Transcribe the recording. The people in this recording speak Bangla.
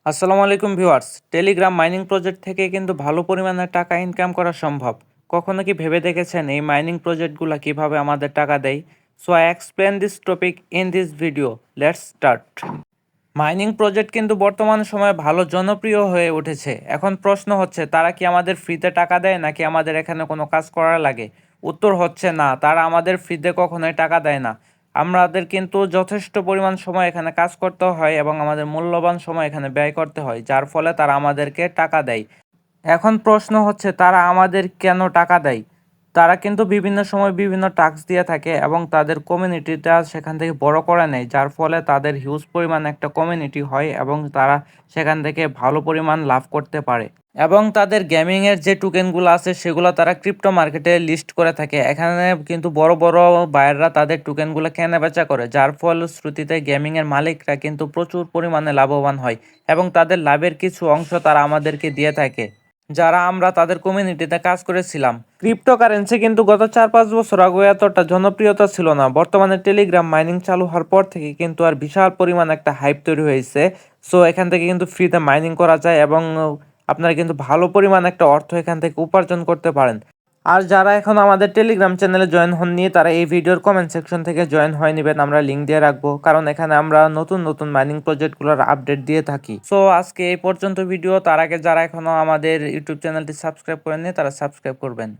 আসসালামু আলাইকুম ভিউয়ার্স। টেলিগ্রাম মাইনিং প্রজেক্ট থেকে কিন্তু ভালো পরিমাণে টাকা ইনকাম করা সম্ভব। কখনো কি ভেবে দেখেছেন এই মাইনিং প্রজেক্টগুলো কিভাবে আমাদের টাকা দেয়? So I explain this topic in this video. Let's start. Mining project কিন্তু বর্তমান সময়ে ভালো জনপ্রিয় হয়ে উঠেছে। এখন প্রশ্ন হচ্ছে তারা কি আমাদের ফ্রিতে টাকা দেয় নাকি আমাদের এখানে কোনো কাজ করা লাগে? উত্তর হচ্ছে না, তারা আমাদের ফ্রিতে কখনোই টাকা দেয় না। আমাদের কিন্তু যথেষ্ট পরিমাণ সময় এখানে কাজ করতে হয় এবং আমাদের মূল্যবান সময় এখানে ব্যয় করতে হয়, যার ফলে তারা আমাদেরকে টাকা দেয়। এখন প্রশ্ন হচ্ছে তারা আমাদের কেন টাকা দেয়? তারা কিন্তু বিভিন্ন সময় বিভিন্ন টাস্ক দিয়ে থাকে এবং তাদের কমিউনিটিটা সেখান থেকে বড় করে নেয়, যার ফলে তাদের হিউজ পরিমাণ একটা কমিউনিটি হয় এবং তারা সেখান থেকে ভালো পরিমাণ লাভ করতে পারে। এবং তাদের গেমিংয়ের যে টোকেনগুলো আছে সেগুলো তারা ক্রিপ্টো মার্কেটে লিস্ট করে থাকে। এখানে কিন্তু বড় বড় বায়াররা তাদের টোকেনগুলো কেনা বেচা করে, যার ফলশ্রুতিতে গেমিংয়ের মালিকরা কিন্তু প্রচুর পরিমাণে লাভবান হয় এবং তাদের লাভের কিছু অংশ তারা আমাদেরকে দিয়ে থাকে, যারা আমরা তাদের কমিউনিটিতে কাজ করেছিলাম। ক্রিপ্টোকারেন্সি কিন্তু গত 4-5 বছর আগে এতটা জনপ্রিয়তা ছিল না। বর্তমানে টেলিগ্রাম মাইনিং চালু হওয়ার পর থেকে কিন্তু আর বিশাল পরিমাণ একটা হাইপ তৈরি হয়েছে। সো এখান থেকে কিন্তু ফ্রিতে মাইনিং করা যায় এবং আপনারা কিন্তু ভালো পরিমাণ একটা অর্থ এখান থেকে উপার্জন করতে পারেন। আর যারা এখন আমাদের টেলিগ্রাম চ্যানেলে জয়েন হননি তারা এই ভিডিওর কমেন্ট সেকশন থেকে জয়েন হয়ে নেবেন, আমরা লিঙ্ক দিয়ে রাখবো, কারণ এখানে আমরা নতুন নতুন মাইনিং প্রজেক্টগুলোর আপডেট দিয়ে থাকি। সো আজকে এই পর্যন্ত ভিডিও। তার আগে যারা এখনো আমাদের ইউটিউব চ্যানেলটি সাবস্ক্রাইব করেননি তারা সাবস্ক্রাইব করবেন।